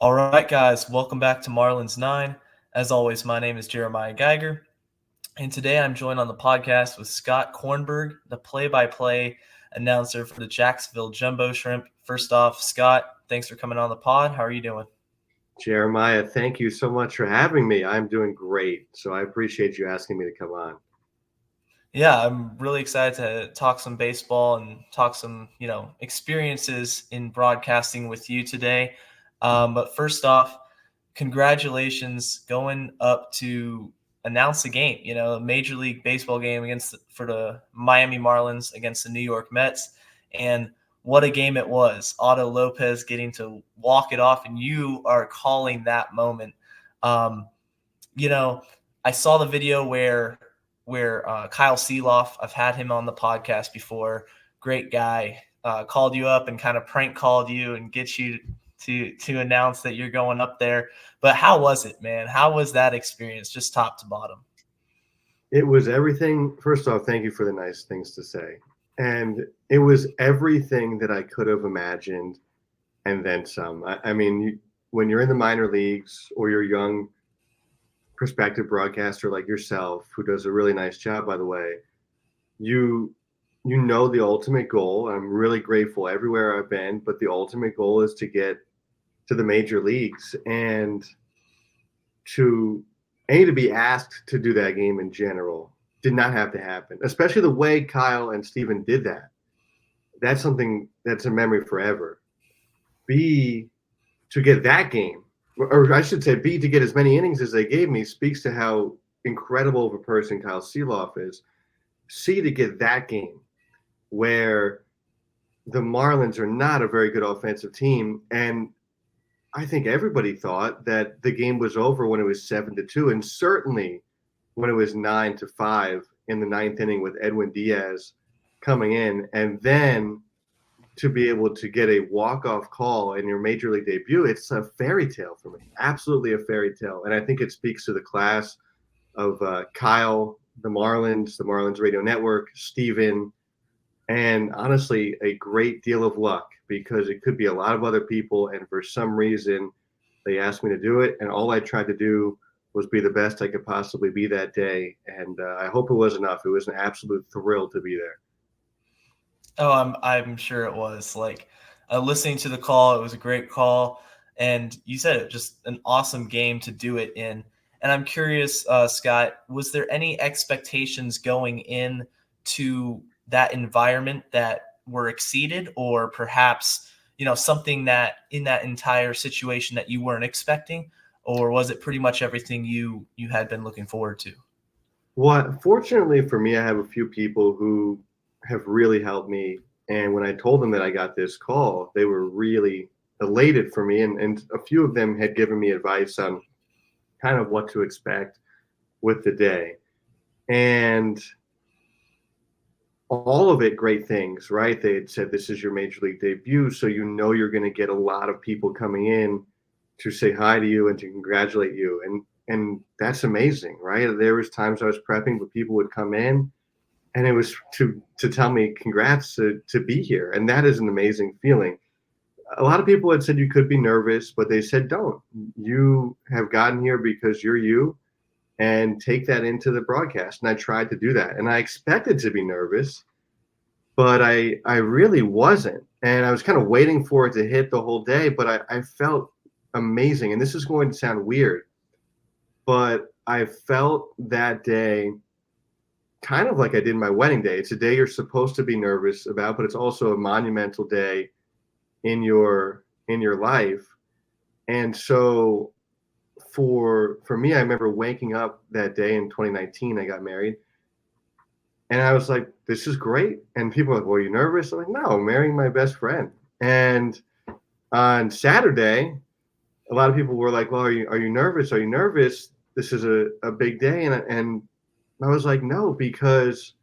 All right, guys, welcome back to Marlins 9. As always, my name is Jeremiah Geiger, and today I'm joined on the podcast with Scott Kornberg, the play-by-play announcer for the Jacksonville Jumbo Shrimp. First off, Scott, thanks for coming on the pod. How are you doing? Jeremiah, thank you so much for having me. I'm doing great. So I appreciate you asking me to come on. Yeah, I'm really excited to talk some baseball and talk some, experiences in broadcasting with you today. But first off, congratulations going up to announce a game, a Major League Baseball game for the Miami Marlins against the New York Mets. And what a game it was. Otto Lopez getting to walk it off, and you are calling that moment. Um, you know, I saw the video where Kyle Seeloff, I've had him on the podcast before, great guy, called you up and kind of prank called you and get you to announce that you're going up there. But how was it, man? How was that experience, just top to bottom? It was everything. First off, thank you for the nice things to say. And it was everything that I could have imagined and then some. When you're in the minor leagues or you're a young prospective broadcaster like yourself, who does a really nice job, by the way, you you know the ultimate goal. I'm really grateful everywhere I've been, but the ultimate goal is to get to the major leagues and to to be asked to do that game in general did not have to happen, especially the way Kyle and Steven did that. That's something that's a memory forever. B, to get that game, or I should say, B, to get as many innings as they gave me speaks to how incredible of a person Kyle Seeloff is. C, to get that game where the Marlins are not a very good offensive team. And I think everybody thought that the game was over when it was 7-2, and certainly when it was 9-5 in the ninth inning with Edwin Diaz coming in, and then to be able to get a walk-off call in your major league debut, it's a fairy tale for me. Absolutely a fairy tale. And I think it speaks to the class of Kyle, the Marlins radio network, Steven, and honestly, a great deal of luck because it could be a lot of other people. And for some reason, they asked me to do it. And all I tried to do was be the best I could possibly be that day. And I hope it was enough. It was an absolute thrill to be there. Oh, I'm sure it was. Like, listening to the call, it was a great call, and you said it, just an awesome game to do it in. And I'm curious, Scott, was there any expectations going in to that environment that were exceeded, or perhaps something that in that entire situation that you weren't expecting, or was it pretty much everything you had been looking forward to? Well, fortunately for me, I have a few people who have really helped me. And when I told them that I got this call, they were really elated for me. And a few of them had given me advice on kind of what to expect with the day. And all of it great things, right? They had said, this is your major league debut. So you know you're going to get a lot of people coming in to say hi to you and to congratulate you. And that's amazing, right? There was times I was prepping, but people would come in and it was to tell me congrats to be here. And that is an amazing feeling. A lot of people had said you could be nervous, but they said don't. You have gotten here because you're you, and take that into the broadcast. And I tried to do that. And I expected to be nervous, but I really wasn't. And I was kind of waiting for it to hit the whole day, but I felt amazing. And this is going to sound weird, but I felt that day kind of like I did my wedding day. It's a day you're supposed to be nervous about, but it's also a monumental day in your life. And so for me, I remember waking up that day in 2019. I got married, and I was like, "This is great." And people were like, "Well, are you nervous?" I'm like, "No, I'm marrying my best friend." And on Saturday, a lot of people were like, "Well, are you nervous? Are you nervous? This is a big day." And I was like, "No," because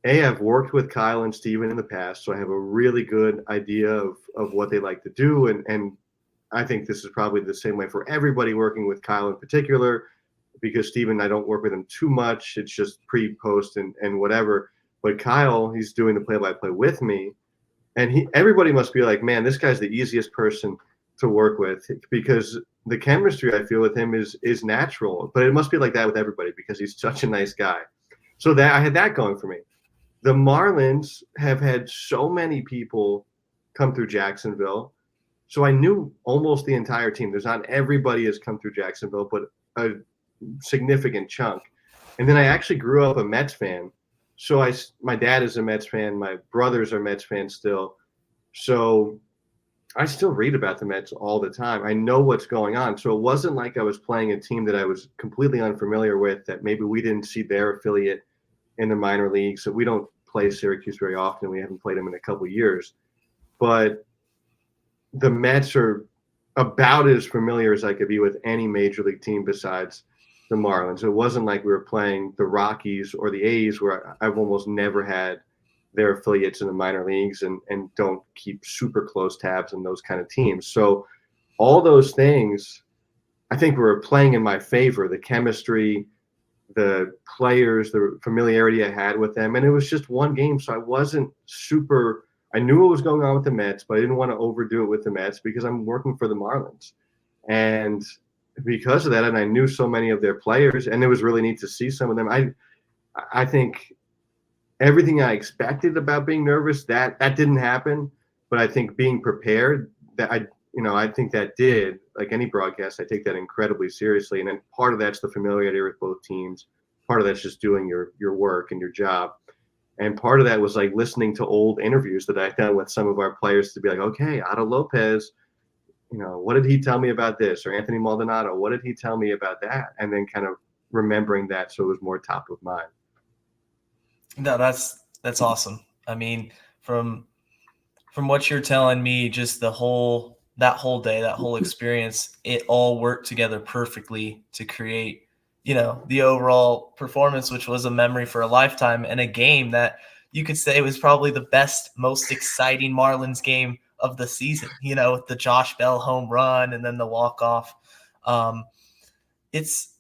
I've worked with Kyle and Steven in the past, so I have a really good idea of what they like to do. And I think this is probably the same way for everybody working with Kyle in particular, because Steven, I don't work with him too much. It's just pre, post, and whatever. But Kyle, he's doing the play by play with me. And everybody must be like, man, this guy's the easiest person to work with because the chemistry I feel with him is natural, but it must be like that with everybody because he's such a nice guy. So that I had that going for me. The Marlins have had so many people come through Jacksonville. So I knew almost the entire team. There's not everybody has come through Jacksonville, but a significant chunk. And then I actually grew up a Mets fan. So my dad is a Mets fan. My brothers are Mets fans still. So I still read about the Mets all the time. I know what's going on. So it wasn't like I was playing a team that I was completely unfamiliar with, that maybe we didn't see their affiliate in the minor leagues. So we don't play Syracuse very often. We haven't played them in a couple of years. But the Mets are about as familiar as I could be with any major league team besides the Marlins. It wasn't like we were playing the Rockies or the A's, where I've almost never had their affiliates in the minor leagues and don't keep super close tabs on those kind of teams. So all those things, I think, were playing in my favor. The chemistry, the players, the familiarity I had with them. And it was just one game, so I wasn't super – I knew what was going on with the Mets, but I didn't want to overdo it with the Mets because I'm working for the Marlins. And because of that, and I knew so many of their players, and it was really neat to see some of them. I think everything I expected about being nervous, that didn't happen. But I think being prepared, I think that did. Like any broadcast, I take that incredibly seriously. And then part of that's the familiarity with both teams. Part of that's just doing your work and your job. And part of that was like listening to old interviews that I've done with some of our players to be like, okay, Otto Lopez, what did he tell me about this? Or Anthony Maldonado, what did he tell me about that? And then kind of remembering that so it was more top of mind. No, that's awesome. I mean, from what you're telling me, just that whole day, that whole experience, it all worked together perfectly to create, the overall performance, which was a memory for a lifetime, and a game that you could say was probably the best, most exciting Marlins game of the season, with the Josh Bell home run and then the walk-off. It's,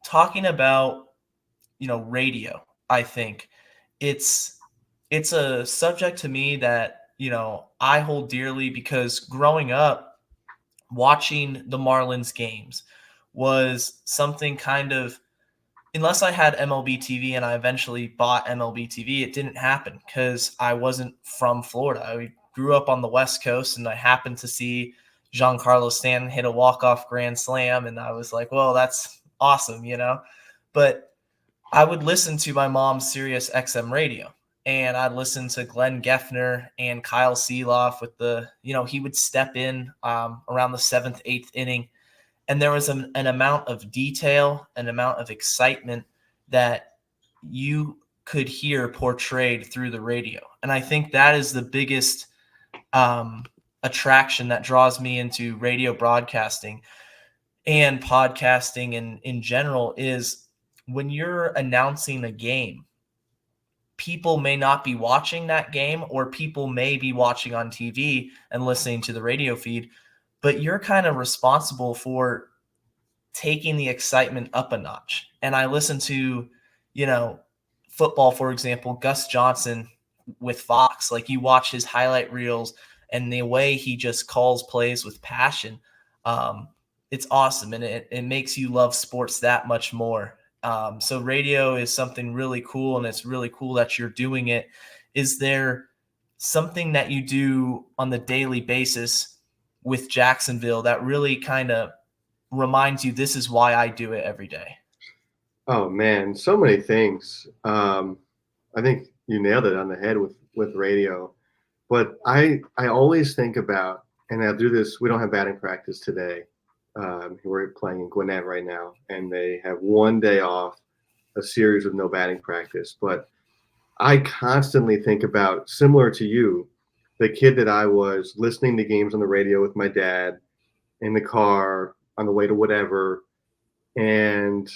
talking about, radio, I think it's a subject to me that, I hold dearly, because growing up, watching the Marlins games was something kind of, unless I had MLB TV and I eventually bought MLB TV, it didn't happen because I wasn't from Florida. I grew up on the West Coast, and I happened to see Giancarlo Stanton hit a walk-off grand slam, and I was like, well, that's awesome, But I would listen to my mom's Sirius XM radio, and I'd listen to Glenn Geffner and Kyle Seeloff with he would step in around the 7th, 8th inning. And there was an amount of detail, an amount of excitement that you could hear portrayed through the radio. And I think that is the biggest attraction that draws me into radio broadcasting and podcasting in general, is when you're announcing a game, people may not be watching that game, or people may be watching on TV and listening to the radio feed, but you're kind of responsible for taking the excitement up a notch. And I listen to, football, for example, Gus Johnson with Fox. Like, you watch his highlight reels and the way he just calls plays with passion. It's awesome. And it makes you love sports that much more. So radio is something really cool, and it's really cool that you're doing it. Is there something that you do on the daily basis with Jacksonville that really kind of reminds you, this is why I do it every day? Oh man, so many things. I think you nailed it on the head with radio. But I always think about, and I'll do this. We don't have batting practice today. We're playing in Gwinnett right now, and they have one day off, a series of no batting practice. But I constantly think about, similar to you, the kid that I was, listening to games on the radio with my dad in the car on the way to whatever, and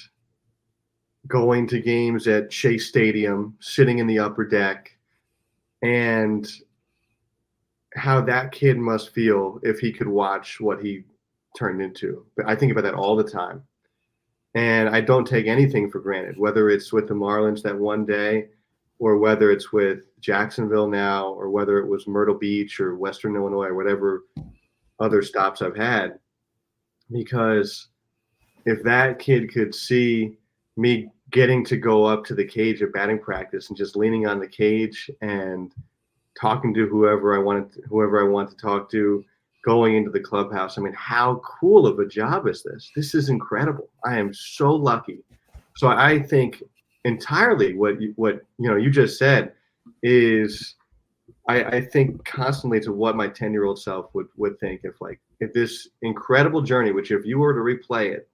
going to games at Chase Stadium, sitting in the upper deck, and how that kid must feel if he could watch what he turned into. But I think about that all the time. And I don't take anything for granted, whether it's with the Marlins that one day, or whether it's with Jacksonville now, or whether it was Myrtle Beach or Western Illinois or whatever other stops I've had, because if that kid could see me getting to go up to the cage at batting practice and just leaning on the cage and talking to whoever I want to talk to, going into the clubhouse. I mean, how cool of a job is this? This is incredible. I am so lucky. So I think entirely what you just said is I think constantly to what my 10-year-old self would think if this incredible journey, which if you were to replay it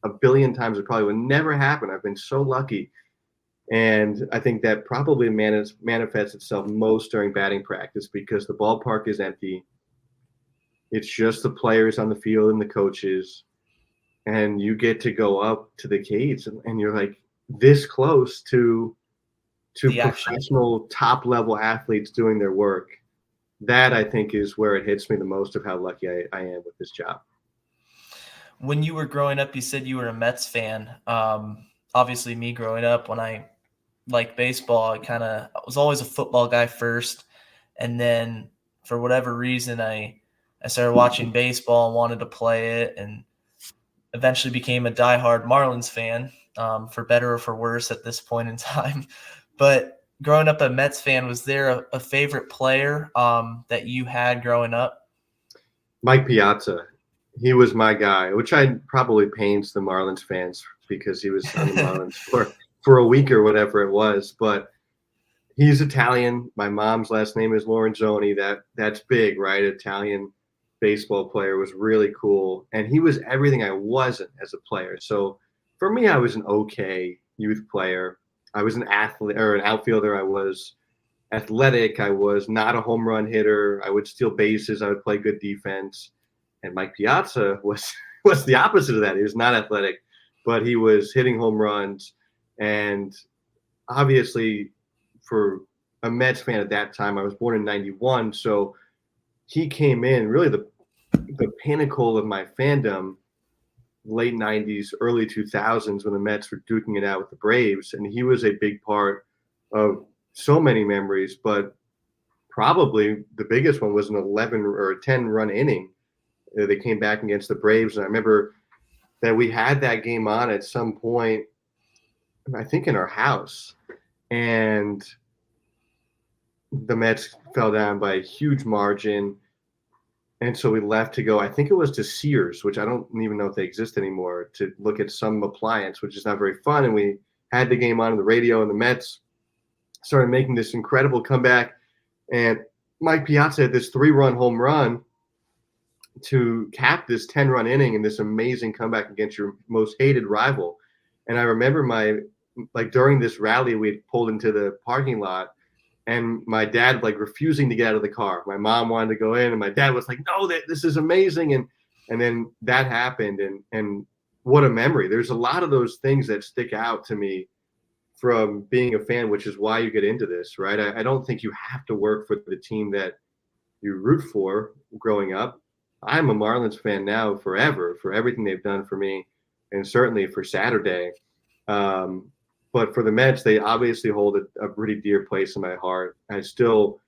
a billion times, it probably would never happen. I've been so lucky. And I think that probably manifests itself most during batting practice because the ballpark is empty. It's just the players on the field and the coaches. And you get to go up to the cage and you're like this close to The action. professional top level athletes doing their work. That I think is where it hits me the most of how lucky I am with this job. When you were growing up, you said you were a Mets fan. Obviously, me growing up, when I liked baseball, I was always a football guy first, and then for whatever reason, I started watching baseball and wanted to play it, and eventually became a diehard Marlins fan, for better or for worse at this point in time. But growing up a Mets fan, was there a favorite player that you had growing up? Mike Piazza, he was my guy, which I probably pains the Marlins fans because he was on the Marlins for a week or whatever it was. But he's Italian. My mom's last name is Lorenzoni. That's big, right? Italian baseball player was really cool, and he was everything I wasn't as a player. So for me, I was an okay youth player. I was an athlete or an outfielder. I was athletic. I was not a home run hitter. I would steal bases. I would play good defense. And Mike Piazza was the opposite of that. He was not athletic, but he was hitting home runs. And obviously, for a Mets fan at that time, I was born in '91, so he came in really the pinnacle of my fandom, late '90s, early 2000s, when the Mets were duking it out with the Braves, and he was a big part of so many memories. But probably the biggest one was an 11 or a 10 run inning. They came back against the Braves, and I remember that we had that game on at some point, I think in our house, and the Mets fell down by a huge margin. And so we left to go, I think it was to Sears, which I don't even know if they exist anymore, to look at some appliance, which is not very fun. And we had the game on the radio, and the Mets started making this incredible comeback. And Mike Piazza had this 3-run home run to cap this 10-run inning and this amazing comeback against your most hated rival. And I remember during this rally, we had pulled into the parking lot, and my dad refusing to get out of the car. My mom wanted to go in, and my dad was like, "No, this is amazing." And then that happened, and what a memory. There's a lot of those things that stick out to me from being a fan, which is why you get into this, right? I don't think you have to work for the team that you root for growing up. I'm a Marlins fan now forever for everything they've done for me, and certainly for Saturday. But for the Mets, they obviously hold a pretty dear place in my heart. I still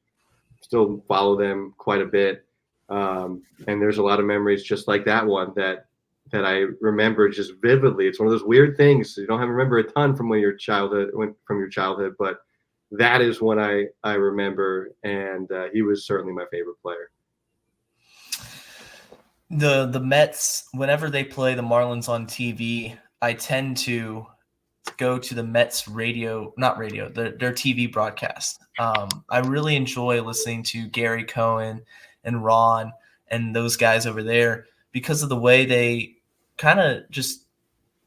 follow them quite a bit, and there's a lot of memories just like that one that I remember just vividly. It's one of those weird things you don't have to remember a ton from your childhood, but that is one I remember, and he was certainly my favorite player. The Mets, whenever they play the Marlins on TV, I tend to go to the Mets their TV broadcast. I really enjoy listening to Gary Cohen and Ron and those guys over there because of the way they kind of just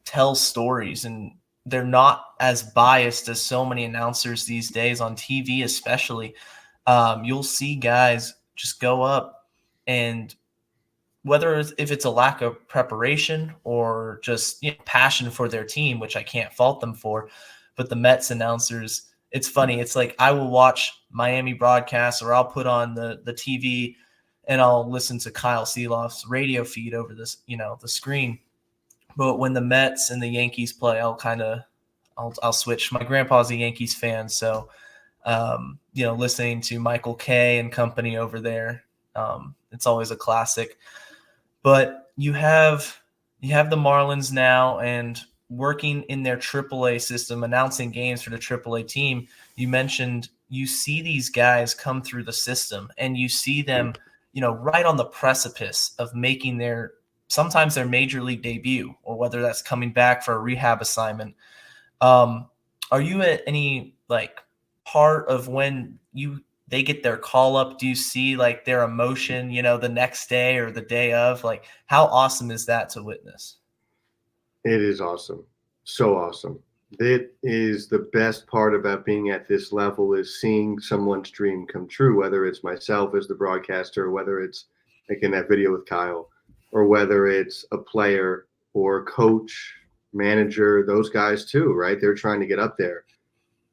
tell stories, and they're not as biased as so many announcers these days on TV, especially. You'll see guys just go up, and if it's a lack of preparation or just passion for their team, which I can't fault them for, but the Mets announcers, it's funny. It's like I will watch Miami broadcasts, or I'll put on the TV and I'll listen to Kyle Seeloff's radio feed over the screen. But when the Mets and the Yankees play, I'll switch. My grandpa's a Yankees fan, so listening to Michael Kay and company over there. It's always a classic. But you have the Marlins now, and working in their AAA system, announcing games for the AAA team. You mentioned you see these guys come through the system, and you see them, right on the precipice of making sometimes their major league debut, or whether that's coming back for a rehab assignment. Um, are you at any part of when they get their call up? Do you see like their emotion, the next day or the day of? Like, how awesome is that to witness? It is awesome. So awesome. It is the best part about being at this level is seeing someone's dream come true, whether it's myself as the broadcaster, or whether it's like in that video with Kyle, or whether it's a player or coach, manager, those guys too, right? They're trying to get up there.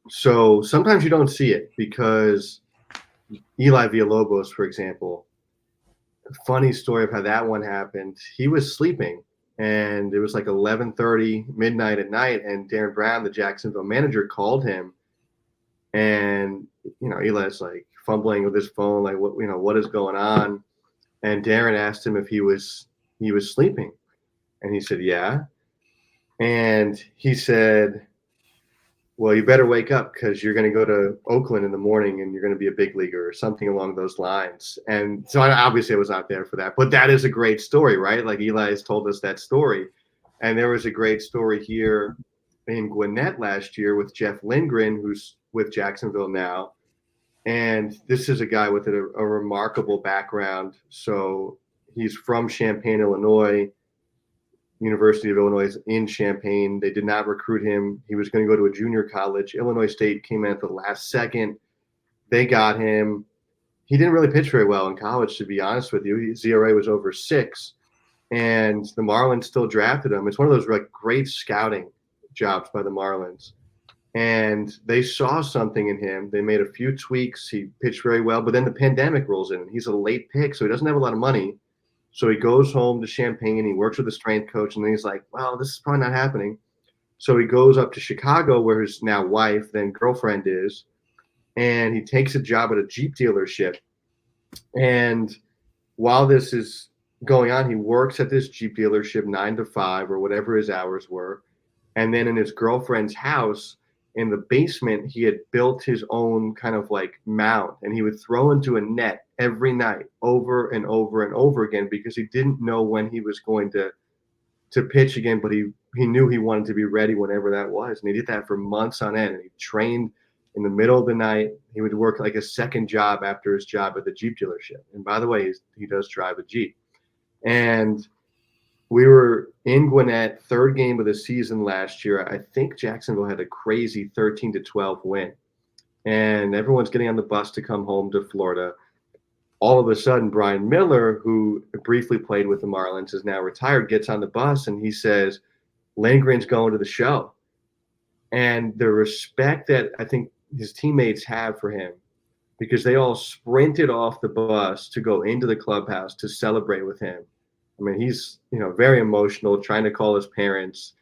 So sometimes you don't see it because Eli Villalobos, for example, funny story of how that one happened. He was sleeping, and it was like 11:30 midnight at night, and Darren Brown, the Jacksonville manager, called him, and Eli's like fumbling with his phone, like what is going on? And Darren asked him if he was sleeping, and he said yeah, and he said, well, you better wake up because you're going to go to Oakland in the morning and you're going to be a big leaguer or something along those lines. And so obviously I was out there for that, but that is a great story, right? Like Eli has told us that story. And there was a great story here in Gwinnett last year with Jeff Lindgren, who's with Jacksonville now. And this is a guy with a remarkable background. So he's from Champaign, Illinois. University of Illinois in Champaign. They did not recruit him. He was going to go to a junior college. Illinois State came in at the last second. They got him. He didn't really pitch very well in college, to be honest with you. His ERA was over 6, and the Marlins still drafted him. It's one of those like great scouting jobs by the Marlins. And they saw something in him. They made a few tweaks. He pitched very well, but then the pandemic rolls in. He's a late pick, so he doesn't have a lot of money. So he goes home to Champaign. He works with a strength coach, and then he's like, well, this is probably not happening. So he goes up to Chicago, where his now wife, then girlfriend is, and he takes a job at a Jeep dealership. And while this is going on, he works at this Jeep dealership 9 to 5 or whatever his hours were. And then in his girlfriend's house, in the basement, he had built his own kind of like mound, and he would throw into a net every night over and over and over again because he didn't know when he was going to pitch again, but he knew he wanted to be ready whenever that was. And he did that for months on end. And he trained in the middle of the night. He would work like a second job after his job at the Jeep dealership. And by the way, he does drive a Jeep. And we were in Gwinnett, third game of the season last year. I think Jacksonville had a crazy 13-12 win. And everyone's getting on the bus to come home to Florida. All of a sudden, Brian Miller, who briefly played with the Marlins, is now retired, gets on the bus, and he says, Lindgren's going to the show. And the respect that I think his teammates have for him, because they all sprinted off the bus to go into the clubhouse to celebrate with him. I mean, he's, very emotional, trying to call his parents.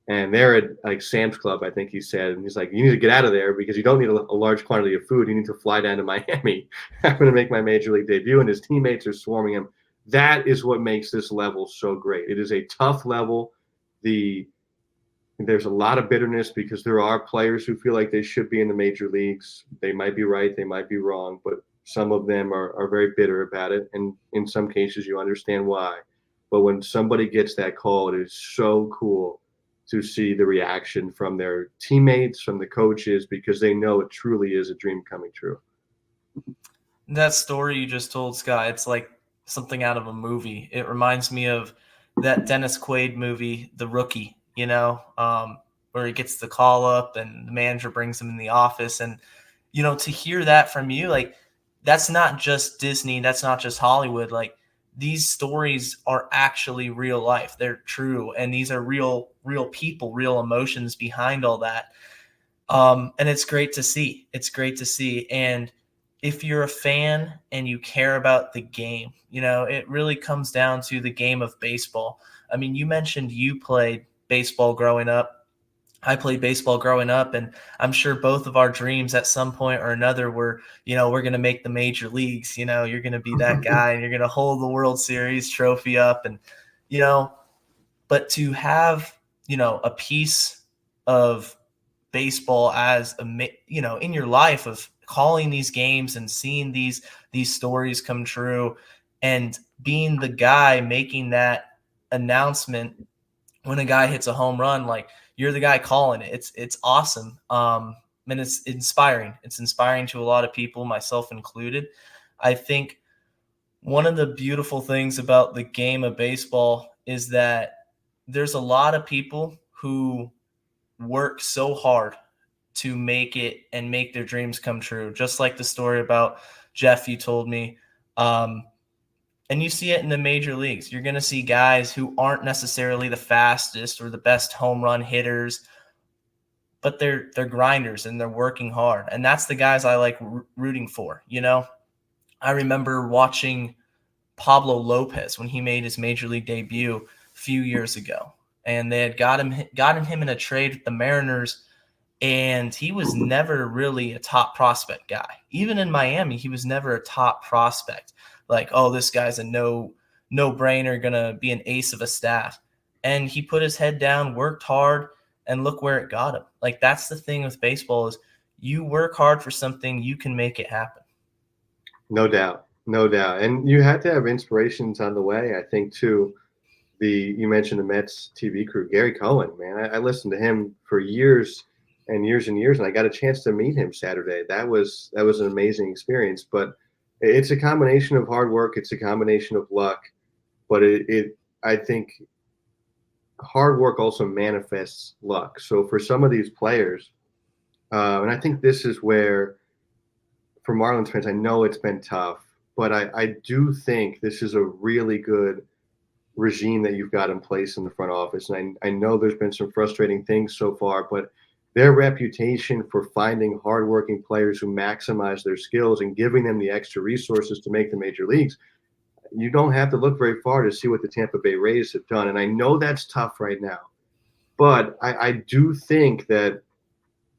And they're at like Sam's Club, I think he said. And he's like, you need to get out of there because you don't need a large quantity of food. You need to fly down to Miami. I'm going to make my major league debut. And his teammates are swarming him. That is what makes this level so great. It is a tough level. There's a lot of bitterness because there are players who feel like they should be in the major leagues. They might be right. They might be wrong. But some of them are very bitter about it. And in some cases, you understand why. But when somebody gets that call, it is so cool to see the reaction from their teammates, from the coaches, because they know it truly is a dream coming true. That story you just told, Scott, it's like something out of a movie. It reminds me of that Dennis Quaid movie, The Rookie, where he gets the call up and the manager brings him in the office. And, to hear that from you, like, that's not just Disney, that's not just Hollywood. Like, these stories are actually real life. They're true. And these are real people, real emotions behind all that. And it's great to see. It's great to see. And if you're a fan and you care about the game, it really comes down to the game of baseball. I mean, you mentioned you played baseball growing up. I played baseball growing up, and I'm sure both of our dreams at some point or another were, we're going to make the major leagues. You're going to be that guy and you're going to hold the World Series trophy up. And, you know, but to have, a piece of baseball as in your life of calling these games and seeing these stories come true and being the guy making that announcement when a guy hits a home run, like you're the guy calling it. It's awesome. And it's inspiring. It's inspiring to a lot of people, myself included. I think one of the beautiful things about the game of baseball is that there's a lot of people who work so hard to make it and make their dreams come true. Just like the story about Jeff you told me. And you see it in the major leagues. You're going to see guys who aren't necessarily the fastest or the best home run hitters, but they're grinders and they're working hard. And that's the guys I like rooting for. I remember watching Pablo Lopez when he made his major league debut a few years ago, and they had gotten him in a trade with the Mariners, and he was never really a top prospect guy. Even in Miami, he was never a top prospect. Like, oh, this guy's a no-brainer, gonna be an ace of a staff. And he put his head down, worked hard, and look where it got him. Like, that's the thing with baseball is you work hard for something, you can make it happen. No doubt. No doubt. And you had to have inspirations on the way, I think, too. You mentioned the Mets TV crew, Gary Cohen, man. I listened to him for years and years and years, and I got a chance to meet him Saturday. That was an amazing experience. But it's a combination of hard work, it's a combination of luck, but I think hard work also manifests luck. So for some of these players, and I think this is where, for Marlins fans, I know it's been tough, but I do think this is a really good regime that you've got in place in the front office. And I know there's been some frustrating things so far, but their reputation for finding hardworking players who maximize their skills and giving them the extra resources to make the major leagues, you don't have to look very far to see what the Tampa Bay Rays have done. And I know that's tough right now, but I do think that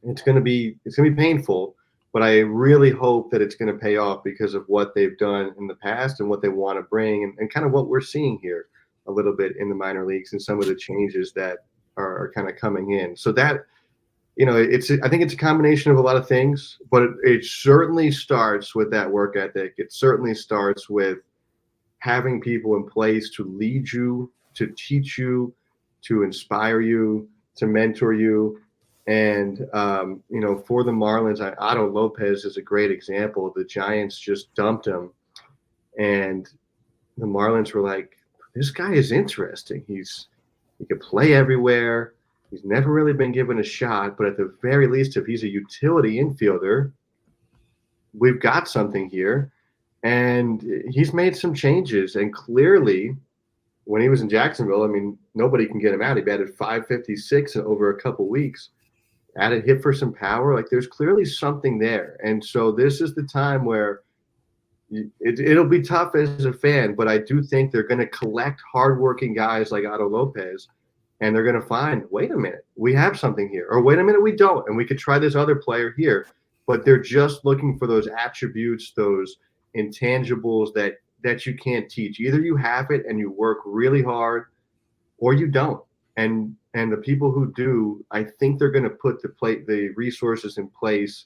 it's going to be painful, but I really hope that it's going to pay off because of what they've done in the past and what they want to bring, and kind of what we're seeing here a little bit in the minor leagues and some of the changes that are kind of coming in. So that, I think it's a combination of a lot of things, but it certainly starts with that work ethic. It certainly starts with having people in place to lead you, to teach you, to inspire you, to mentor you. And, for the Marlins, Otto Lopez is a great example. The Giants just dumped him, and the Marlins were like, this guy is interesting. He could play everywhere. He's never really been given a shot, but at the very least, if he's a utility infielder, we've got something here. And he's made some changes. And clearly, when he was in Jacksonville, I mean, nobody can get him out. He batted .556 over a couple weeks. Added hit for some power. Like, there's clearly something there. And so this is the time where it'll be tough as a fan, but I do think they're going to collect hardworking guys like Otto Lopez, and they're going to find, wait a minute, we have something here. Or wait a minute, we don't. And we could try this other player here. But they're just looking for those attributes, those intangibles that you can't teach. Either you have it and you work really hard, or you don't. And the people who do, I think they're going to put the resources in place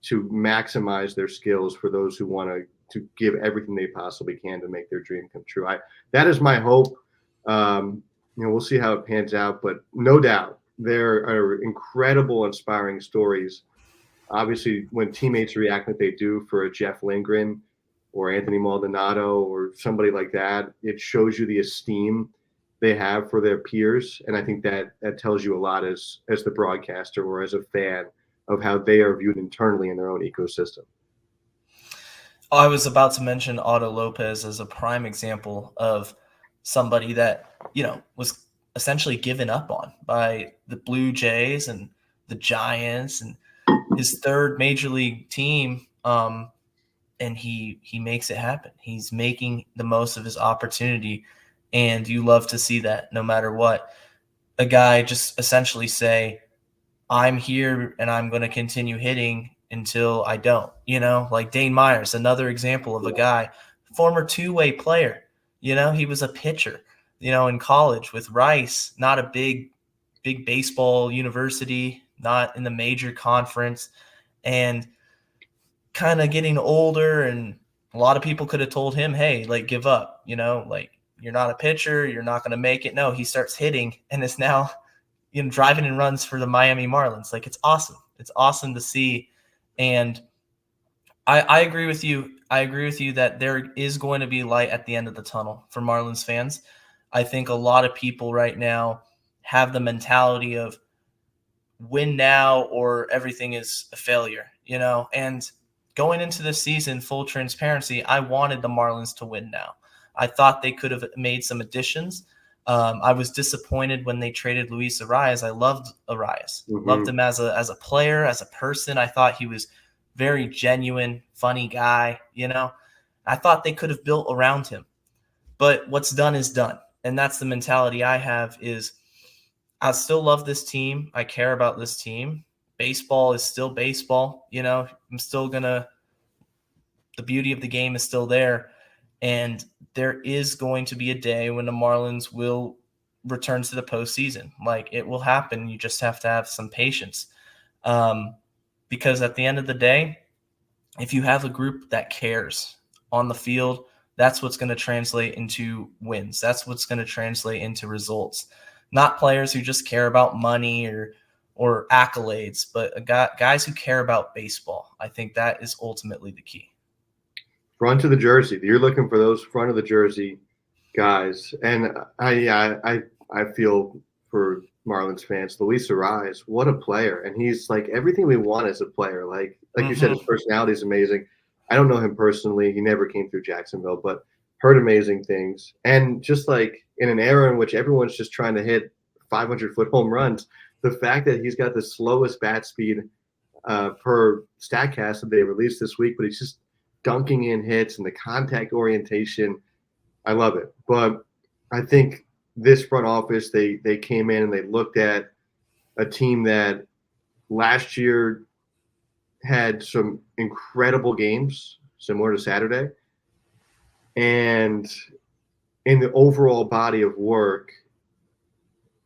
to maximize their skills for those who want to give everything they possibly can to make their dream come true. That is my hope. We'll see how it pans out, but no doubt there are incredible, inspiring stories. Obviously, when teammates react like they do for a Jeff Lindgren or Anthony Maldonado or somebody like that, it shows you the esteem they have for their peers. And I think that tells you a lot as the broadcaster or as a fan of how they are viewed internally in their own ecosystem. I was about to mention Otto Lopez as a prime example of somebody that, was essentially given up on by the Blue Jays and the Giants and his third major league team. And he makes it happen. He's making the most of his opportunity. And you love to see that no matter what. A guy just essentially say, I'm here and I'm going to continue hitting until I don't, like Dane Myers, another example of a guy, former two-way player, he was a pitcher, in college with Rice, not a big baseball university, not in the major conference, and kind of getting older. And a lot of people could have told him, hey, like, give up, like, you're not a pitcher, you're not going to make it. No, he starts hitting and is now driving in runs for the Miami Marlins. Like, it's awesome. It's awesome to see. And I agree with you. I agree with you that there is going to be light at the end of the tunnel for Marlins fans. I think a lot of people right now have the mentality of win now or everything is a failure, and going into the season, full transparency, I wanted the Marlins to win now. I thought they could have made some additions. I was disappointed when they traded Luis Arias. I loved Arias, loved him as a player, as a person. I thought he was very genuine, funny guy. I thought they could have built around him, but what's done is done, and that's the mentality I have. Is I still love this team. I care about this team. Baseball is still baseball. I'm still the beauty of the game is still there. And there is going to be a day when the Marlins will return to the postseason. Like, it will happen. You just have to have some patience. Because at the end of the day, if you have a group that cares on the field, that's what's going to translate into wins. That's what's going to translate into results. Not players who just care about money or accolades, but guys who care about baseball. I think that is ultimately the key. Front of the jersey. You're looking for those front of the jersey guys. And I feel for Marlins fans, Luis Arias, what a player. And he's like everything we want as a player. Like you said, his personality is amazing. I don't know him personally. He never came through Jacksonville, but heard amazing things. And just like in an era in which everyone's just trying to hit 500-foot home runs, the fact that he's got the slowest bat speed per StatCast that they released this week, but he's just dunking in hits and the contact orientation, I love it. But I think this front office, they came in and they looked at a team that last year had some incredible games, similar to Saturday. And in the overall body of work,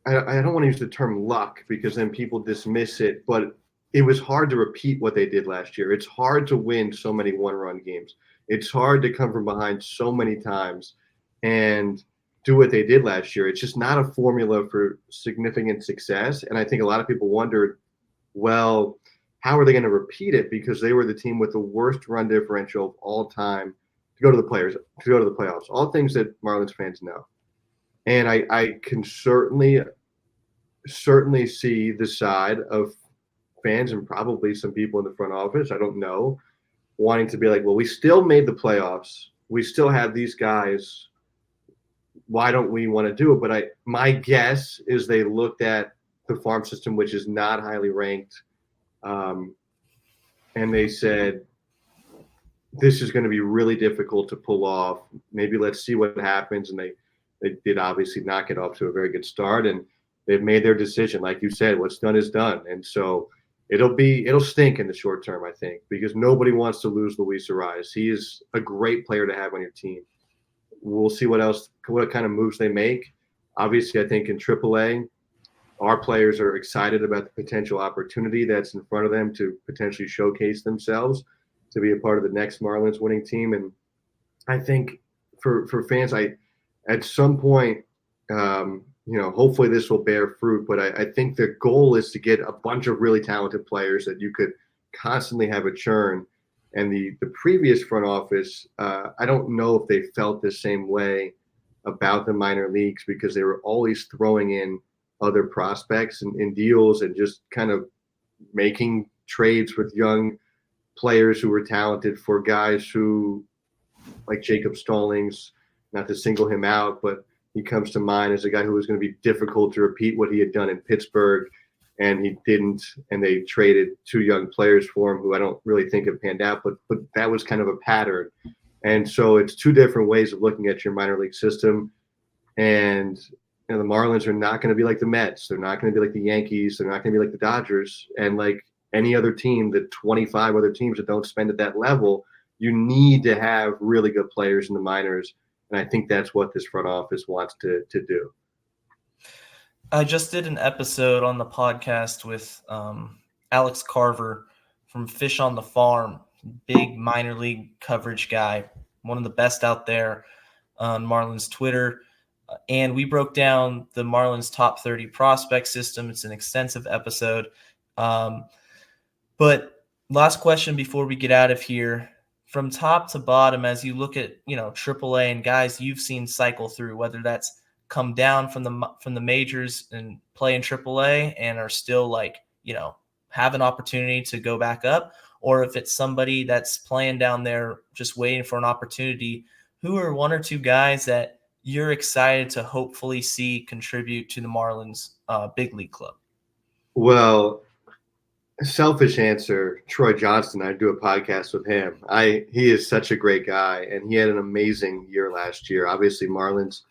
I don't want to use the term luck because then people dismiss it, but it was hard to repeat what they did last year. It's hard to win so many one-run games. It's hard to come from behind so many times and do what they did last year. It's just not a formula for significant success. And I think a lot of people wondered, well, how are they going to repeat it? Because they were the team with the worst run differential of all time to go to the playoffs. All things that Marlins fans know. And I can certainly see the side of fans and probably some people in the front office, I don't know, wanting to be like, well, we still made the playoffs. We still have these guys. Why don't we want to do it? But my guess is they looked at the farm system, which is not highly ranked, and they said, this is going to be really difficult to pull off. Maybe let's see what happens. And they did obviously not get off to a very good start, and they've made their decision. Like you said, what's done is done. And so it'll stink in the short term, I think, because nobody wants to lose Luis Arias. He is a great player to have on your team. We'll see what kind of moves they make. Obviously, I think in AAA, our players are excited about the potential opportunity that's in front of them to potentially showcase themselves to be a part of the next Marlins winning team. And I think for fans, at some point, hopefully this will bear fruit, but I think the goal is to get a bunch of really talented players that you could constantly have a churn. And the previous front office, I don't know if they felt the same way about the minor leagues because they were always throwing in other prospects and deals and just kind of making trades with young players who were talented for guys who, like Jacob Stallings, not to single him out, but he comes to mind as a guy who was going to be difficult to repeat what he had done in Pittsburgh, and he didn't, and they traded two young players for him who I don't really think have panned out, but that was kind of a pattern. And so it's two different ways of looking at your minor league system. And the Marlins are not going to be like the Mets. They're not going to be like the Yankees. They're not going to be like the Dodgers. And like any other team, the 25 other teams that don't spend at that level, you need to have really good players in the minors. And I think that's what this front office wants to do. I just did an episode on the podcast with Alex Carver from Fish on the Farm, big minor league coverage guy, one of the best out there on Marlins Twitter. And we broke down the Marlins top 30 prospect system. It's an extensive episode. But last question before we get out of here. From top to bottom, as you look at, AAA and guys you've seen cycle through, whether that's come down from the majors and play in AAA and are still have an opportunity to go back up, or if it's somebody that's playing down there just waiting for an opportunity, who are one or two guys that you're excited to hopefully see contribute to the Marlins big league club? Well, selfish answer, Troy Johnston. I do a podcast with him. He is such a great guy, and he had an amazing year last year. Obviously, Marlins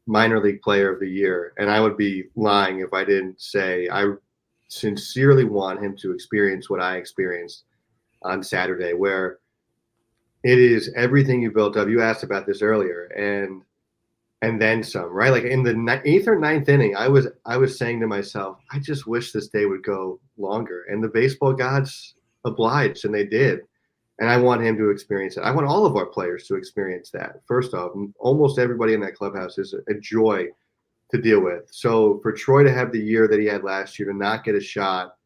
minor league player of the year, and I would be lying if I didn't say I sincerely want him to experience what I experienced on Saturday, where it is everything you built up. You asked about this earlier, and then some, right? Like in the eighth or ninth inning, I was saying to myself, I just wish this day would go longer. And the baseball gods obliged, and they did. And I want him to experience it. I want all of our players to experience that. First off, almost everybody in that clubhouse is a joy to deal with. So for Troy to have the year that he had last year, to not get a shot,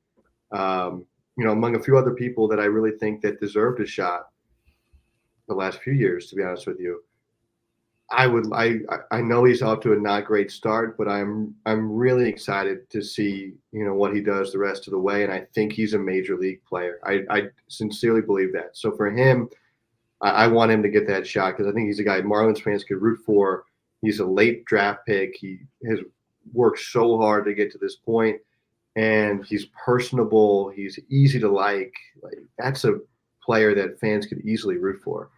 among a few other people that I really think that deserved a shot the last few years, to be honest with you, I know he's off to a not great start, but I'm really excited to see what he does the rest of the way, and I think he's a major league player. I sincerely believe that. So for him, I want him to get that shot because I think he's a guy Marlins fans could root for. He's a late draft pick. He has worked so hard to get to this point, and he's personable. He's easy to like. That's a player that fans could easily root for.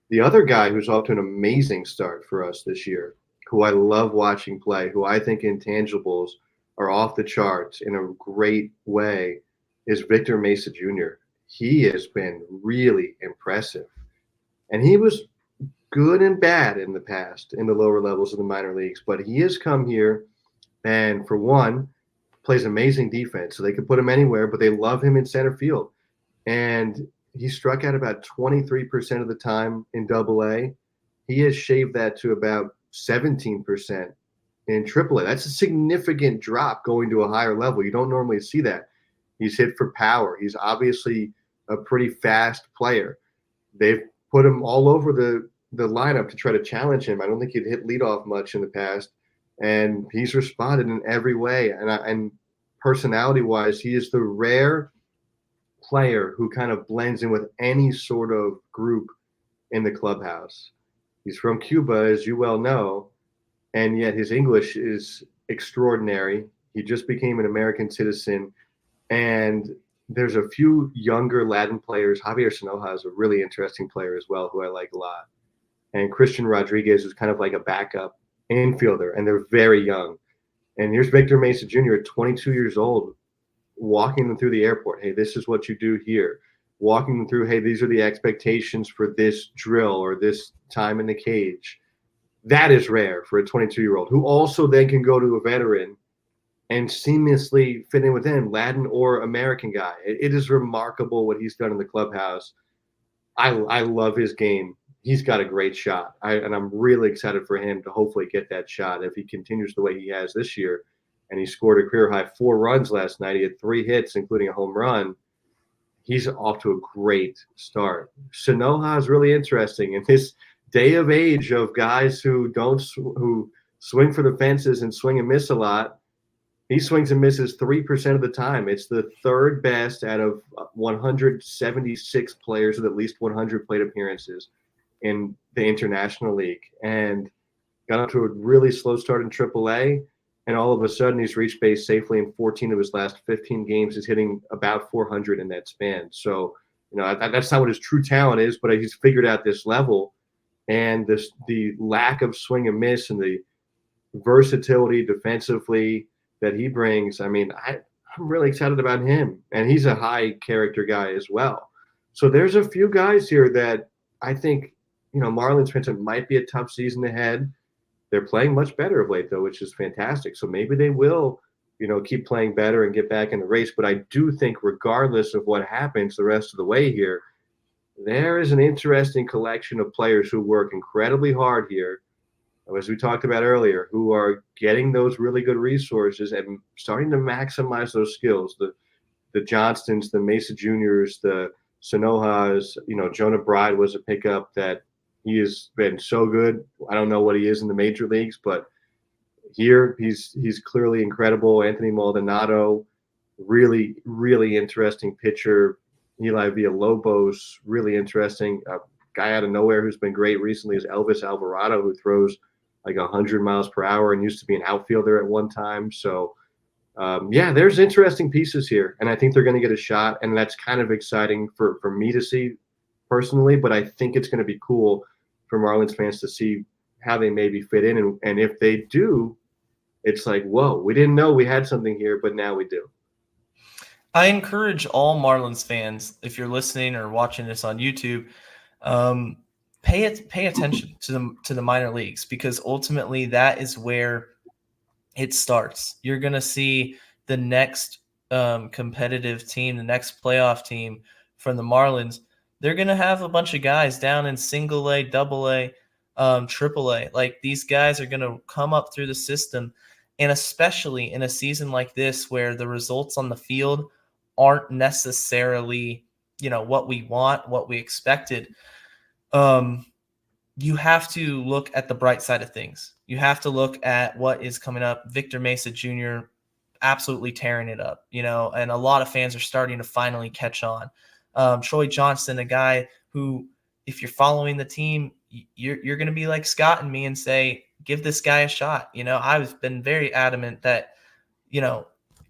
The other guy who's off to an amazing start for us this year, who I love watching play, who I think intangibles are off the charts in a great way, is Victor Mesa Jr. He has been really impressive. And he was good and bad in the past in the lower levels of the minor leagues, but he has come here and, for one, plays amazing defense. So they could put him anywhere, but they love him in center field. And he struck out about 23% of the time in Double-A. He has shaved that to about 17% in Triple-A. That's a significant drop going to a higher level. You don't normally see that. He's hit for power. He's obviously a pretty fast player. They've put him all over the lineup to try to challenge him. I don't think he'd hit leadoff much in the past, and he's responded in every way. And personality-wise, he is the rare player who kind of blends in with any sort of group in the clubhouse. He's from Cuba, as you well know, and yet his English is extraordinary. He just became an American citizen, and there's a few younger Latin players. Javier Sanoja is a really interesting player as well, who I like a lot. And Christian Rodriguez is kind of like a backup infielder, and they're very young. And here's Victor Mesa Jr. at 22 years old, walking them through the airport. Hey, this is what you do here. Walking them through, hey, these are the expectations for this drill or this time in the cage. That is rare for a 22-year-old who also then can go to a veteran and seamlessly fit in with him, Latin or American guy. It is remarkable what he's done in the clubhouse. I love his game. He's got a great shot. And I'm really excited for him to hopefully get that shot if he continues the way he has this year. And he scored a career-high 4 runs last night. He had 3 hits, including a home run. He's off to a great start. Sanoja is really interesting. In this day of age of guys who swing for the fences and swing and miss a lot, he swings and misses 3% of the time. It's the third best out of 176 players with at least 100 plate appearances in the International League. And got off to a really slow start in AAA. And all of a sudden, he's reached base safely in 14 of his last 15 games. He's hitting about 400 in that span. So, that's not what his true talent is, but he's figured out this level. And the lack of swing and miss and the versatility defensively that he brings. I mean, I'm really excited about him, and he's a high character guy as well. So there's a few guys here that I think, Marlins fans, it might be a tough season ahead. They're playing much better of late, though, which is fantastic. So maybe they will, keep playing better and get back in the race. But I do think, regardless of what happens the rest of the way here, there is an interesting collection of players who work incredibly hard here, as we talked about earlier, who are getting those really good resources and starting to maximize those skills. The Johnstons, the Mesa Juniors, the Sonojas, Jonah Bride was a pickup that he has been so good. I don't know what he is in the major leagues, but here he's clearly incredible. Anthony Maldonado, really, really interesting pitcher. Eli Villalobos, really interesting. A guy out of nowhere who's been great recently is Elvis Alvarado, who throws like 100 miles per hour and used to be an outfielder at one time. So, yeah, there's interesting pieces here, and I think they're going to get a shot, and that's kind of exciting for me to see personally, but I think it's going to be cool for Marlins fans to see how they maybe fit in, and if they do, it's like, whoa, we didn't know we had something here, but now we do. I encourage all Marlins fans, if you're listening or watching this on YouTube, pay attention to the minor leagues, because ultimately that is where it starts. You're going to see the next competitive team, the next playoff team from the Marlins. They're going to have a bunch of guys down in single A, double A, triple A. Like, these guys are going to come up through the system. And especially in a season like this, where the results on the field aren't necessarily, what we want, what we expected. You have to look at the bright side of things. You have to look at what is coming up. Victor Mesa Jr. absolutely tearing it up, and a lot of fans are starting to finally catch on. Troy Johnston, a guy who, if you're following the team, you're going to be like Scott and me and say, give this guy a shot. I've been very adamant that,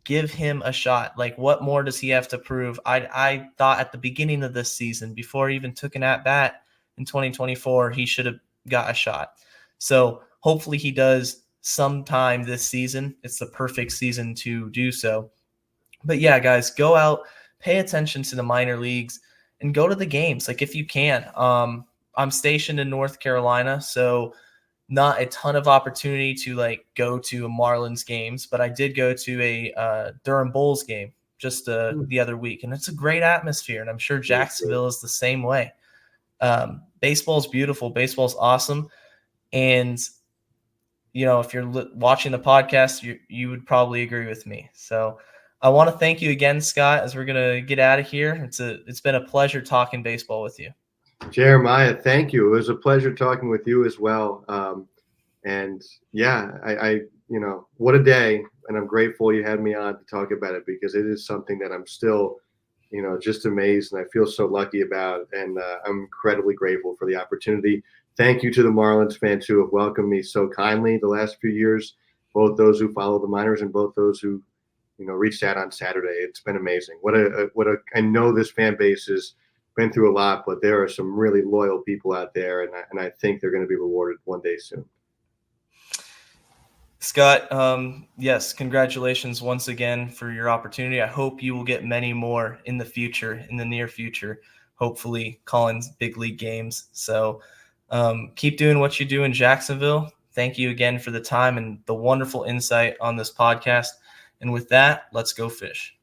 give him a shot. Like, what more does he have to prove? I thought at the beginning of this season, before he even took an at-bat in 2024, he should have got a shot. So hopefully he does sometime this season. It's the perfect season to do so. But yeah, guys, go out, pay attention to the minor leagues, and go to the games, like, if you can. I'm stationed in North Carolina, so not a ton of opportunity to go to a Marlins games, but I did go to a Durham Bulls game just the other week, and it's a great atmosphere, and I'm sure Jacksonville is the same way. Baseball's beautiful, baseball's awesome, and if you're watching the podcast, you would probably agree with me. So I want to thank you again, Scott, as we're gonna get out of here. It's been a pleasure talking baseball with you. Jeremiah, thank you. It was a pleasure talking with you as well. And yeah, I what a day. And I'm grateful you had me on to talk about it, because it is something that I'm still, just amazed, and I feel so lucky about. And I'm incredibly grateful for the opportunity. Thank you to the Marlins fans who have welcomed me so kindly the last few years, both those who follow the minors and both those who, reached out on Saturday. It's been amazing. I know this fan base has been through a lot, but there are some really loyal people out there, and I think they're going to be rewarded one day soon. Scott, yes, congratulations once again for your opportunity. I hope you will get many more in the future, in the near future, hopefully calling big league games. So keep doing what you do in Jacksonville. Thank you again for the time and the wonderful insight on this podcast. And with that, let's go fish.